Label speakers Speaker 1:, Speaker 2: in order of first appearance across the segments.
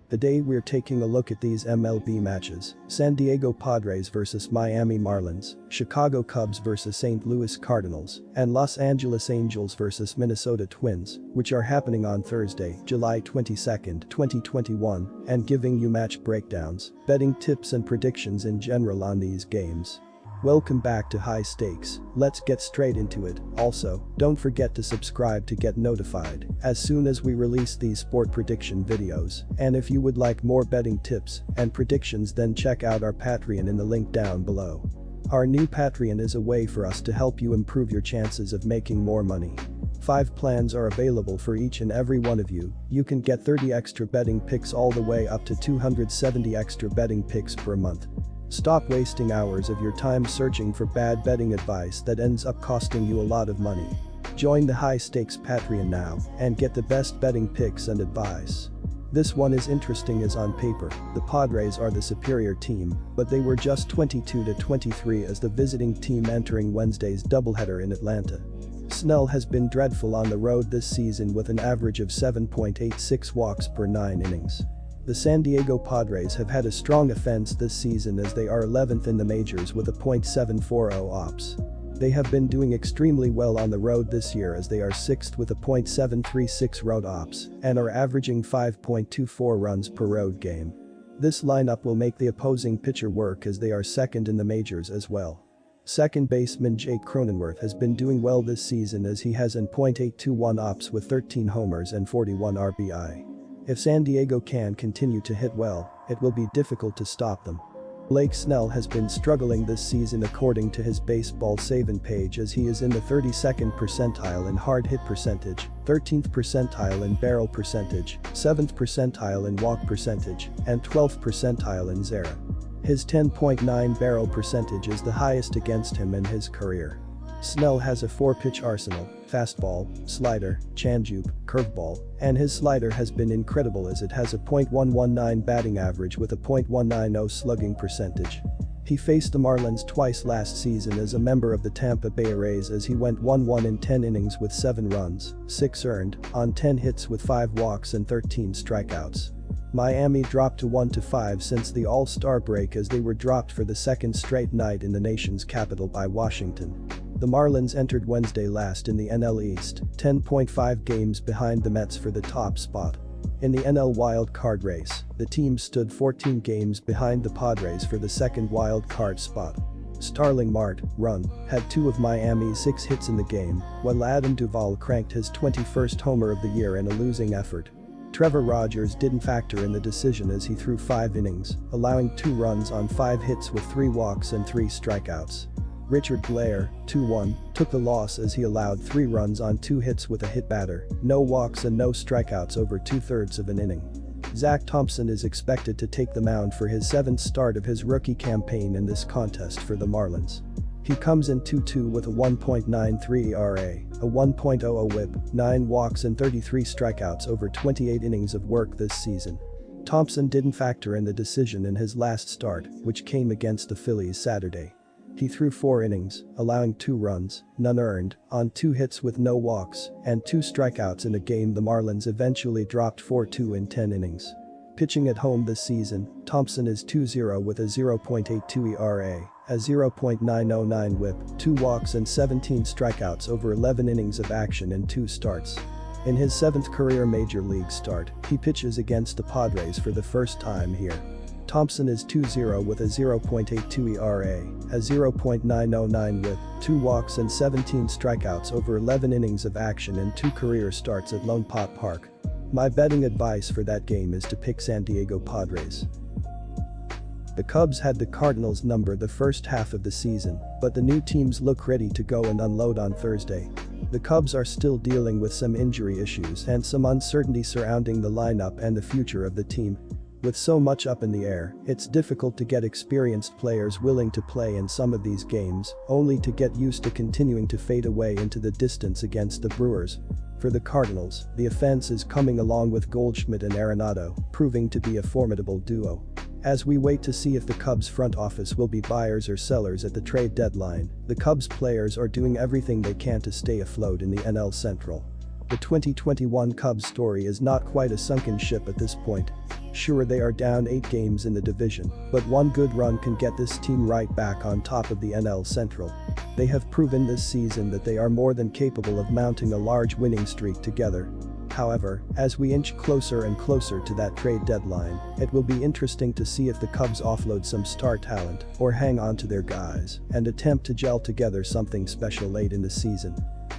Speaker 1: Today we're taking a look at these MLB matches: San Diego Padres vs Miami Marlins, Chicago Cubs vs St. Louis Cardinals, and Los Angeles Angels vs Minnesota Twins, which are happening on Thursday, July 22, 2021, and giving you match breakdowns, betting tips and predictions in general on these games. Welcome back to High Stakes. Let's get straight into it. Also, don't forget to subscribe to get notified as soon as we release these sport prediction videos. And if you would like more betting tips and predictions, then check out our Patreon in the link down below. Our new Patreon is a way for us to help you improve your chances of making more money. 5 plans are available for each and every one of you. You can get 30 extra betting picks all the way up to 270 extra betting picks per month. Stop wasting hours of your time searching for bad betting advice that ends up costing you a lot of money. Join the High Stakes Patreon now and get the best betting picks and advice. This one is interesting as on paper, the Padres are the superior team, but they were just 22-23 as the visiting team entering Wednesday's doubleheader in Atlanta. Snell has been dreadful on the road this season with an average of 7.86 walks per 9 innings. The San Diego Padres have had a strong offense this season as they are 11th in the majors with a .740 ops. They have been doing extremely well on the road this year as they are 6th with a .736 road ops and are averaging 5.24 runs per road game. This lineup will make the opposing pitcher work as they are 2nd in the majors as well. Second baseman Jake Cronenworth has been doing well this season as he has an .821 ops with 13 homers and 41 RBI. If San Diego can continue to hit well, it will be difficult to stop them. Blake Snell has been struggling this season according to his baseball saving page as he is in the 32nd percentile in hard hit percentage, 13th percentile in barrel percentage, 7th percentile in walk percentage, and 12th percentile in ZERA. His 10.9 barrel percentage is the highest against him in his career. Snell has a 4-pitch arsenal: fastball, slider, changeup, curveball, and his slider has been incredible as it has a .119 batting average with a .190 slugging percentage. He faced the Marlins twice last season as a member of the Tampa Bay Rays as he went 1-1 in 10 innings with 7 runs, 6 earned, on 10 hits with 5 walks and 13 strikeouts. Miami dropped to 1-5 since the All-Star break as they were dropped for the second straight night in the nation's capital by Washington. The Marlins entered Wednesday last in the NL East, 10.5 games behind the Mets for the top spot. In the NL wild card race, the team stood 14 games behind the Padres for the second wild card spot. Starling Marte, run, had 2 of Miami's 6 hits in the game, while Adam Duvall cranked his 21st homer of the year in a losing effort. Trevor Rogers didn't factor in the decision as he threw 5 innings, allowing 2 runs on 5 hits with 3 walks and 3 strikeouts. Richard Blair, 2-1, took the loss as he allowed 3 runs on 2 hits with a hit batter, no walks and no strikeouts over 2/3 of an inning. Zach Thompson is expected to take the mound for his 7th start of his rookie campaign in this contest for the Marlins. He comes in 2-2 with a 1.93 ERA, a 1.00 WHIP, 9 walks and 33 strikeouts over 28 innings of work this season. Thompson didn't factor in the decision in his last start, which came against the Phillies Saturday. He threw 4 innings, allowing 2 runs, none earned, on 2 hits with no walks, and 2 strikeouts in a game the Marlins eventually dropped 4-2 in 10 innings. Pitching at home this season, Thompson is 2-0 with a 0.82 ERA, a 0.909 WHIP, 2 walks and 17 strikeouts over 11 innings of action in 2 starts. In his 7th career major league start, he pitches against the Padres for the first time here. Thompson is 2-0 with a 0.82 ERA, a 0.909 WHIP, 2 walks and 17 strikeouts over 11 innings of action in 2 career starts at Lone Pot Park. My betting advice for that game is to pick San Diego Padres. The Cubs had the Cardinals number the first half of the season, but the new teams look ready to go and unload on Thursday. The Cubs are still dealing with some injury issues and some uncertainty surrounding the lineup and the future of the team. With so much up in the air, it's difficult to get experienced players willing to play in some of these games, only to get used to continuing to fade away into the distance against the Brewers. For the Cardinals, the offense is coming along with Goldschmidt and Arenado, proving to be a formidable duo. As we wait to see if the Cubs front office will be buyers or sellers at the trade deadline, the Cubs players are doing everything they can to stay afloat in the NL Central. The 2021 Cubs story is not quite a sunken ship at this point. Sure, they are down 8 games in the division, but one good run can get this team right back on top of the NL Central. They have proven this season that they are more than capable of mounting a large winning streak together. However, as we inch closer and closer to that trade deadline, it will be interesting to see if the Cubs offload some star talent or hang on to their guys and attempt to gel together something special late in the season.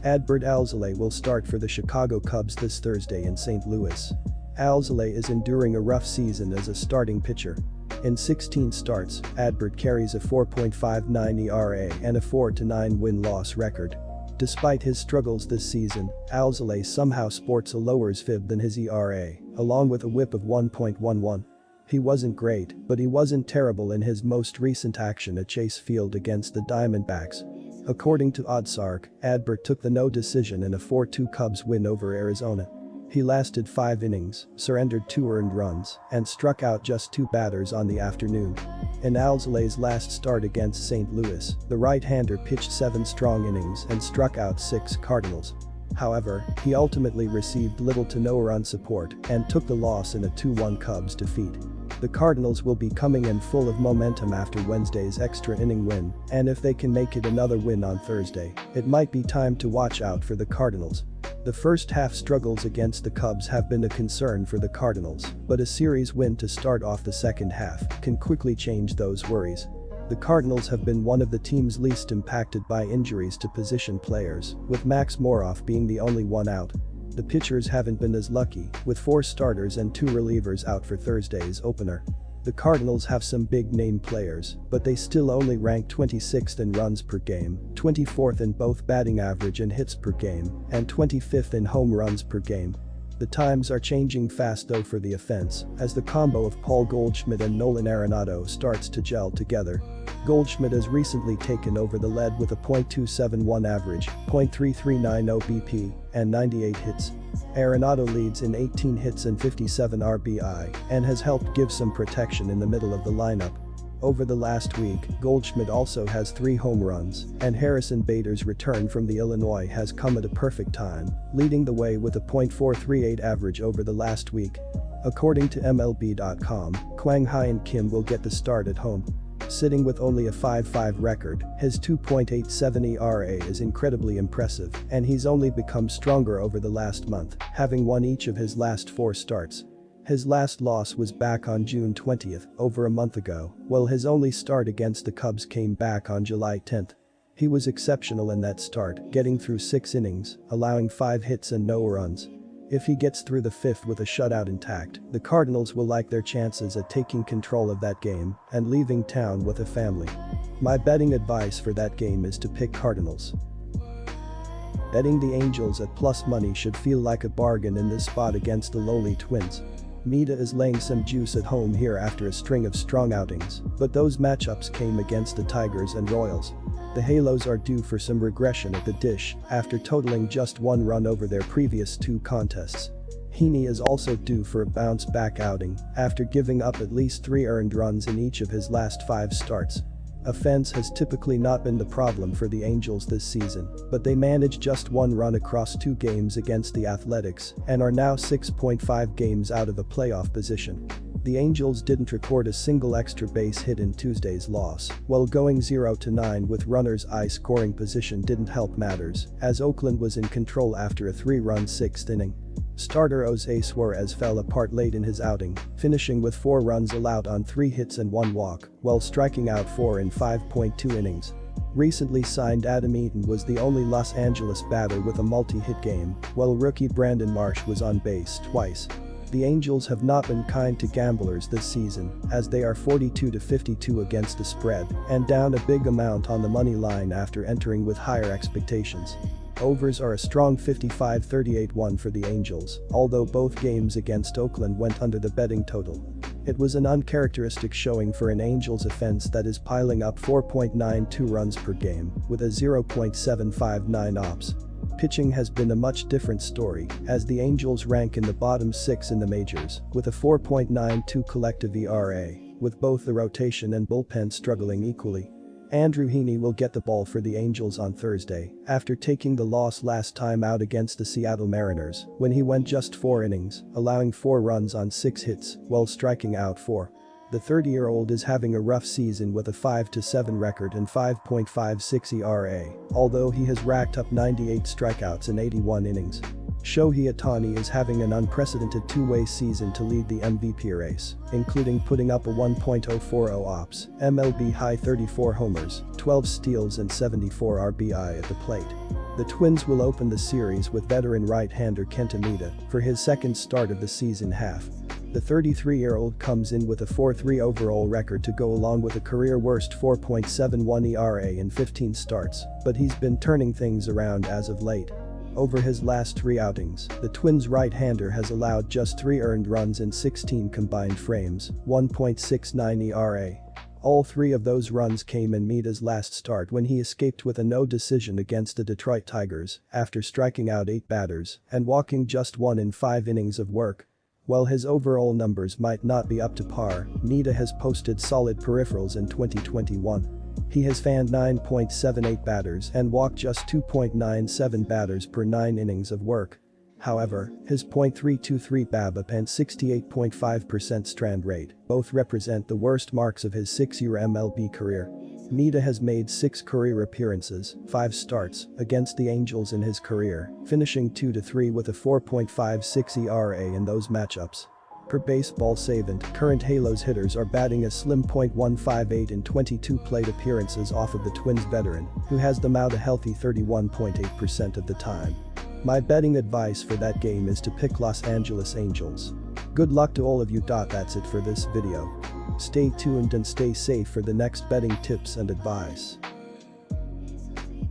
Speaker 1: Adbert Alzolay will start for the Chicago Cubs this Thursday in St. Louis. Alzolay is enduring a rough season as a starting pitcher. In 16 starts, Adbert carries a 4.59 ERA and a 4-9 win-loss record. Despite his struggles this season, Alzolay somehow sports a lower xFIP than his ERA, along with a WHIP of 1.11. He wasn't great, but he wasn't terrible in his most recent action at Chase Field against the Diamondbacks. According to OddsShark, Adbert took the no decision in a 4-2 Cubs win over Arizona. He lasted 5 innings, surrendered 2 earned runs, and struck out just 2 batters on the afternoon. In Alzolay's last start against St. Louis, the right-hander pitched 7 strong innings and struck out 6 Cardinals. However, he ultimately received little to no run support and took the loss in a 2-1 Cubs defeat. The Cardinals will be coming in full of momentum after Wednesday's extra inning win, and if they can make it another win on Thursday, it might be time to watch out for the Cardinals. The first half struggles against the Cubs have been a concern for the Cardinals, but a series win to start off the second half can quickly change those worries. The Cardinals have been one of the teams least impacted by injuries to position players, with Max Moroff being the only one out. The pitchers haven't been as lucky, with 4 starters and 2 relievers out for Thursday's opener. The Cardinals have some big-name players, but they still only rank 26th in runs per game, 24th in both batting average and hits per game, and 25th in home runs per game. The times are changing fast though for the offense, as the combo of Paul Goldschmidt and Nolan Arenado starts to gel together. Goldschmidt has recently taken over the lead with a .271 average, .339 OBP, and 98 hits. Arenado leads in 18 hits and 57 RBI and has helped give some protection in the middle of the lineup. Over the last week, Goldschmidt also has 3 home runs, and Harrison Bader's return from the Illinois has come at a perfect time, leading the way with a .438 average over the last week. According to MLB.com, Kwang Hyun Kim will get the start at home. Sitting with only a 5.5 record, his 2.87 ERA is incredibly impressive, and he's only become stronger over the last month, having won each of his last 4 starts. His last loss was back on June 20th, over a month ago, while his only start against the Cubs came back on July 10th. He was exceptional in that start, getting through 6 innings, allowing 5 hits and no runs. If he gets through the 5th with a shutout intact, the Cardinals will like their chances at taking control of that game and leaving town with a family. My betting advice for that game is to pick Cardinals. Betting the Angels at plus money should feel like a bargain in this spot against the lowly Twins. Mita is laying some juice at home here after a string of strong outings, but those matchups came against the Tigers and Royals. The Halos are due for some regression at the dish after totaling just 1 run over their previous 2 contests. Heaney is also due for a bounce-back outing after giving up at least 3 earned runs in each of his last 5 starts. Offense has typically not been the problem for the Angels this season, but they managed just 1 run across 2 games against the Athletics and are now 6.5 games out of a playoff position. The Angels didn't record a single extra base hit in Tuesday's loss, while going 0-9 with runners in scoring position didn't help matters, as Oakland was in control after a 3-run 6th inning. Starter Jose Suarez fell apart late in his outing, finishing with 4 runs allowed on 3 hits and 1 walk, while striking out 4 in 5.2 innings. Recently signed Adam Eaton was the only Los Angeles batter with a multi-hit game, while rookie Brandon Marsh was on base twice. The Angels have not been kind to gamblers this season, as they are 42-52 against the spread and down a big amount on the money line after entering with higher expectations. Overs are a strong 55-38-1 for the Angels, although both games against Oakland went under the betting total. It was an uncharacteristic showing for an Angels offense that is piling up 4.92 runs per game with a 0.759 ops. Pitching has been a much different story, as the Angels rank in the bottom 6 in the majors, with a 4.92 collective ERA, with both the rotation and bullpen struggling equally. Andrew Heaney will get the ball for the Angels on Thursday after taking the loss last time out against the Seattle Mariners when he went just 4 innings, allowing 4 runs on 6 hits while striking out 4. The 30-year-old is having a rough season with a 5-7 record and 5.56 ERA, although he has racked up 98 strikeouts in 81 innings. Shohei Ohtani is having an unprecedented two-way season to lead the MVP race, including putting up a 1.040 OPS, MLB high 34 homers, 12 steals and 74 RBI at the plate. The Twins will open the series with veteran right-hander Kenta Maeda for his second start of the season half. The 33-year-old comes in with a 4.3 overall record to go along with a career-worst 4.71 ERA in 15 starts, but he's been turning things around as of late. Over his last 3 outings, the Twins' right-hander has allowed just 3 earned runs in 16 combined frames, 1.69 ERA. All 3 of those runs came in Maeda's last start when he escaped with a no decision against the Detroit Tigers after striking out 8 batters and walking just 1 in 5 innings of work. While his overall numbers might not be up to par, Maeda has posted solid peripherals in 2021. He has fanned 9.78 batters and walked just 2.97 batters per 9 innings of work. However, his .323 BABIP and 68.5% strand rate both represent the worst marks of his 6-year MLB career. Maeda has made 6 career appearances, 5 starts, against the Angels in his career, finishing 2-3 with a 4.56 ERA in those matchups. Per Baseball Savant, current Halos hitters are batting a slim .158 in 22 plate appearances off of the Twins veteran, who has them out a healthy 31.8% of the time. My betting advice for that game is to pick Los Angeles Angels. Good luck to all of you. That's it for this video. Stay tuned and stay safe for the next betting tips and advice.